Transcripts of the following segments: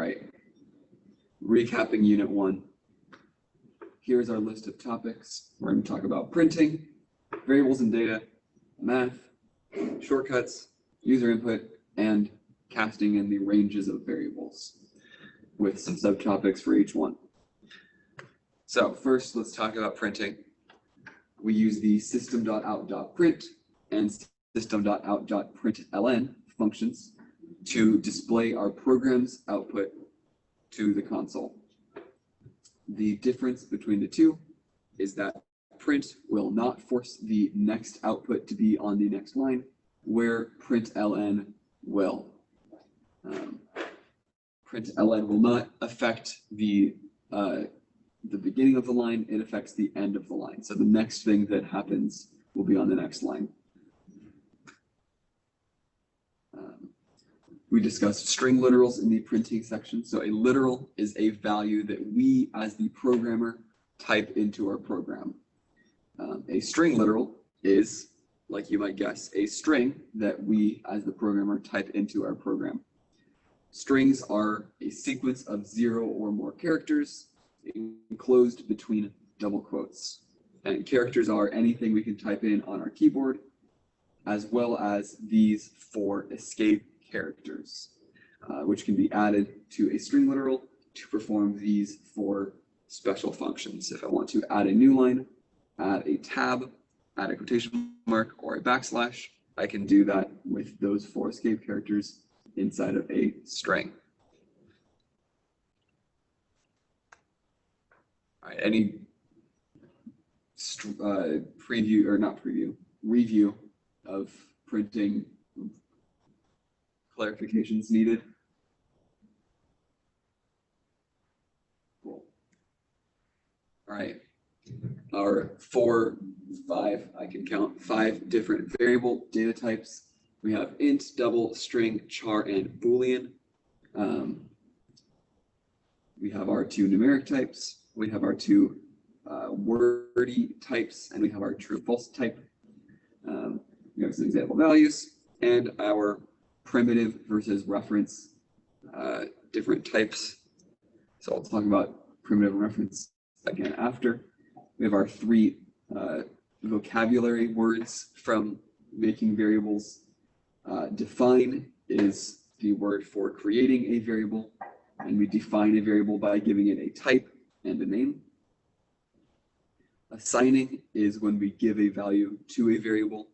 right, recapping Unit 1. Here's our list of topics. We're going to talk about printing, variables and data, math, shortcuts, user input, and casting in the ranges of variables with some subtopics for each one. So first, let's talk about printing. We use the system.out.print and system.out.println functions to display our program's output to the console. The difference between the two is that print will not force the next output to be on the next line, where println will. Println will not affect the beginning of the line, it affects the end of the line. So the next thing that happens will be on the next line. We discussed string literals in the printing section. So a literal is a value that we as the programmer type into our program. A string literal is, like you might guess, a string that we as the programmer type into our program. Strings are a sequence of 0 or more characters enclosed between double quotes. And characters are anything we can type in on our keyboard, as well as these 4 escape characters, which can be added to a string literal to perform these 4 special functions. If I want to add a new line, add a tab, add a quotation mark, or a backslash, I can do that with those 4 escape characters inside of a string. All right, any review of printing clarifications needed? Cool. All right, our 5, I can count 5 different variable data types. We have int, double, string, char, and boolean. We have our 2 numeric types. We have our 2 wordy types, and we have our true-false type. We have some example values, and our primitive versus reference different types. So I'll talk about primitive and reference again after. We have our 3 vocabulary words from making variables. Define is the word for creating a variable, and we define a variable by giving it a type and a name. Assigning is when we give a value to a variable.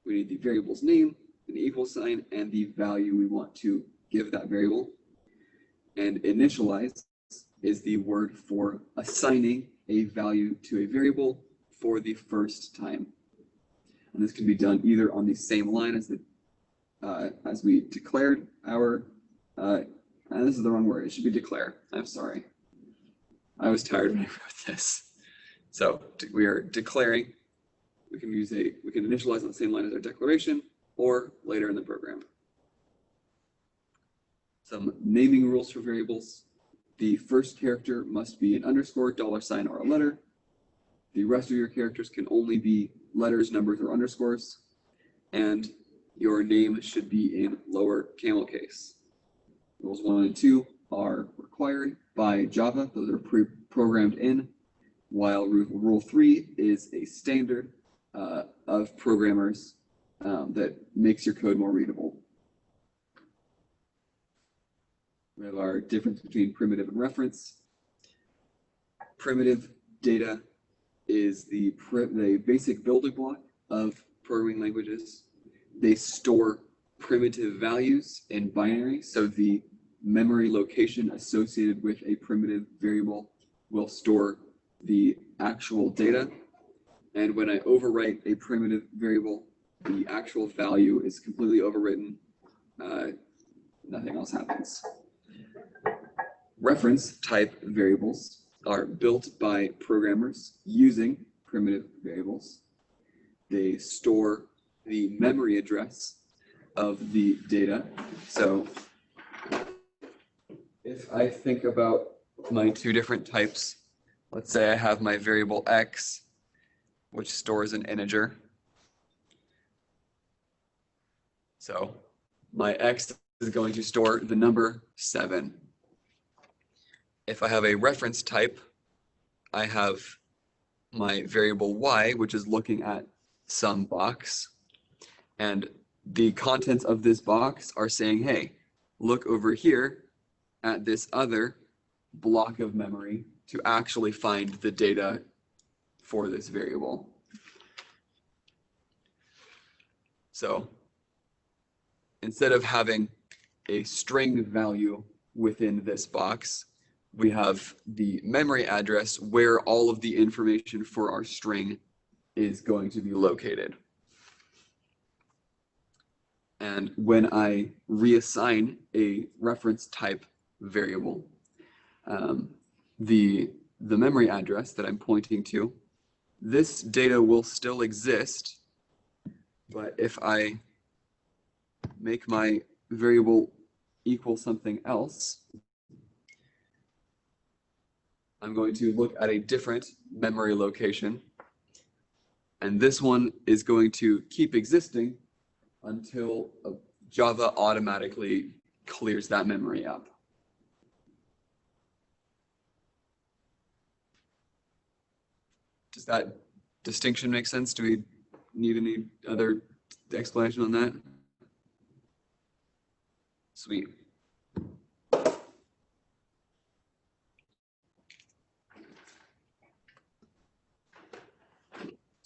We need the variable's name, an equal sign, and the value we want to give that variable. And initialize is the word for assigning a value to a variable for the first time. And this can be done either on the same line as we declared our, and this is the wrong word, it should be declare. I'm sorry. I was tired when I wrote this. So we are declaring, we can initialize on the same line as our declaration or later in the program. Some naming rules for variables. The first character must be an underscore, $, or a letter. The rest of your characters can only be letters, numbers, or underscores. And your name should be in lower camel case. Rules 1 and 2 are required by Java. Those are pre-programmed in, while rule 3 is a standard of programmers that makes your code more readable. We have our difference between primitive and reference. Primitive data is the basic building block of programming languages. They store primitive values in binary, so the memory location associated with a primitive variable will store the actual data. And when I overwrite a primitive variable, the actual value is completely overwritten. Nothing else happens. Reference type variables are built by programmers using primitive variables. They store the memory address of the data. So if I think about my 2 different types, let's say I have my variable x, which stores an integer. So my x is going to store the number 7. if I have a reference type, I have my variable y, which is looking at some box, and the contents of this box are saying, hey, look over here at this other block of memory to actually find the data for this variable. So instead of having a string value within this box, we have the memory address where all of the information for our string is going to be located. And when I reassign a reference type variable, the memory address that I'm pointing to, this data will still exist, but if I make my variable equal something else, I'm going to look at a different memory location, and this one is going to keep existing until Java automatically clears that memory up. Does that distinction make sense? Do we need any other explanation on that? Sweet.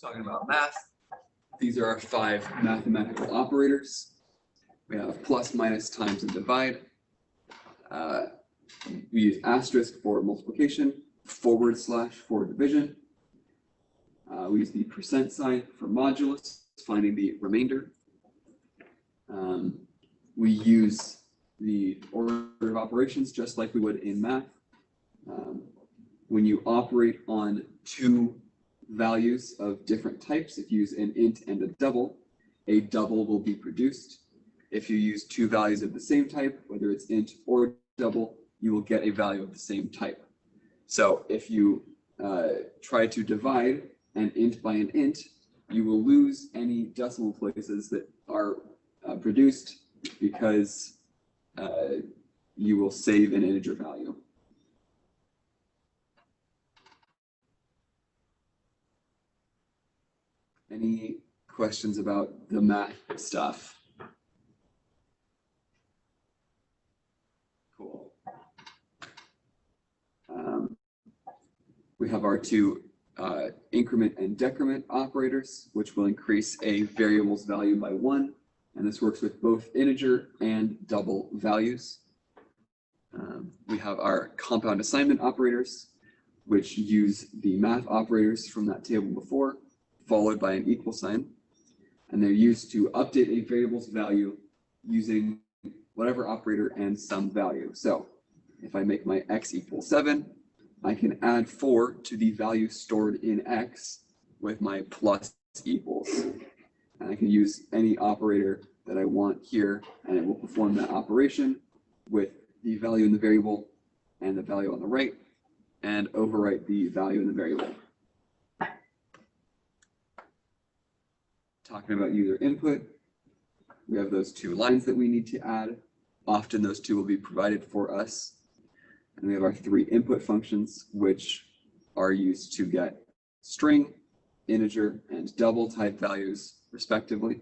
Talking about math, these are our 5 mathematical operators. We have plus, minus, times, and divide. We use asterisk for multiplication, / for division. We use the percent sign for modulus, finding the remainder. We use the order of operations just like we would in math. When you operate on 2 values of different types, if you use an int and a double will be produced. If you use 2 values of the same type, whether it's int or double, you will get a value of the same type. So if you try to divide an int by an int, you will lose any decimal places that are produced because you will save an integer value. Any questions about the math stuff? Cool. We have our 2 increment and decrement operators, which will increase a variable's value by 1. And this works with both integer and double values. We have our compound assignment operators, which use the math operators from that table before, followed by an equal sign. And they're used to update a variable's value using whatever operator and some value. So if I make my x equal 7, I can add 4 to the value stored in x with my plus equals. And I can use any operator that I want here, and it will perform that operation with the value in the variable and the value on the right, and overwrite the value in the variable. Talking about user input, we have those 2 lines that we need to add. Often those 2 will be provided for us. And we have our 3 input functions, which are used to get string, integer, and double type values, respectively.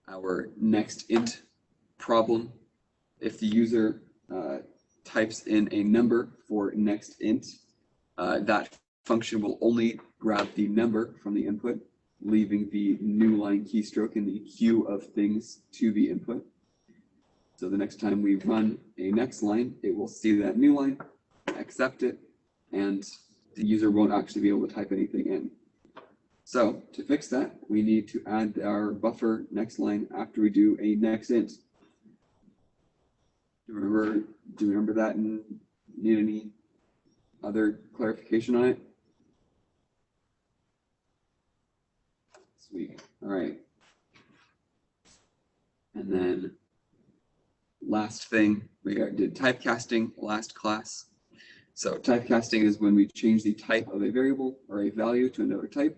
Our next int problem, if the user types in a number for next int, that function will only grab the number from the input, leaving the new line keystroke in the queue of things to be input. So the next time we run a next line, it will see that new line, accept it, and the user won't actually be able to type anything in. So to fix that, we need to add our buffer next line after we do a next int. Do you remember that and need any other clarification on it? Sweet. All right. And then last thing, we did typecasting last class. So typecasting is when we change the type of a variable or a value to another type.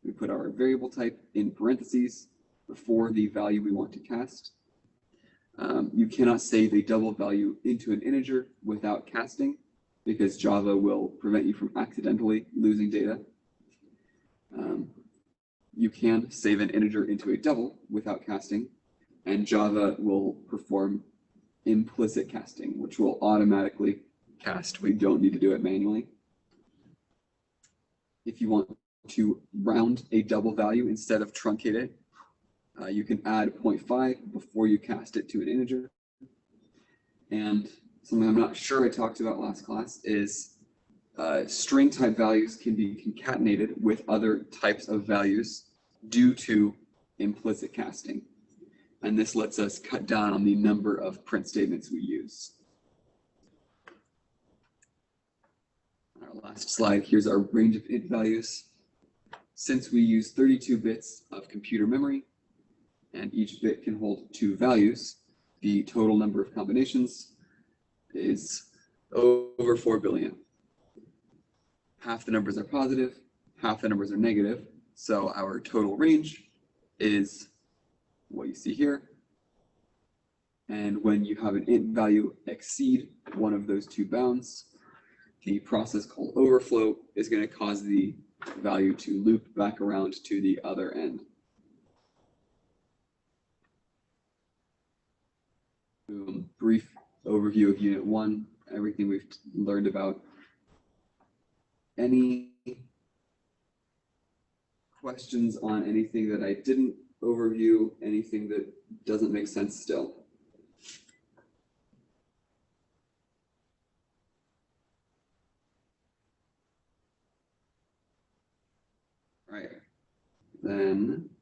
We put our variable type in parentheses before the value we want to cast. You cannot save a double value into an integer without casting, because Java will prevent you from accidentally losing data. You can save an integer into a double without casting, and Java will perform implicit casting, which will automatically cast. We don't need to do it manually. If you want to round a double value instead of truncate it, you can add 0.5 before you cast it to an integer. And something I'm not sure I talked about last class is string type values can be concatenated with other types of values due to implicit casting. And this lets us cut down on the number of print statements we use. Our last slide, here's our range of int values. Since we use 32 bits of computer memory, and each bit can hold 2 values, the total number of combinations is over 4 billion. Half the numbers are positive, half the numbers are negative, so our total range is what you see here. And when you have an int value exceed one of those 2 bounds, the process called overflow is going to cause the value to loop back around to the other end. Brief overview of Unit 1, everything we've learned about. Any questions on anything that I didn't overview, anything that doesn't make sense still? Right. Then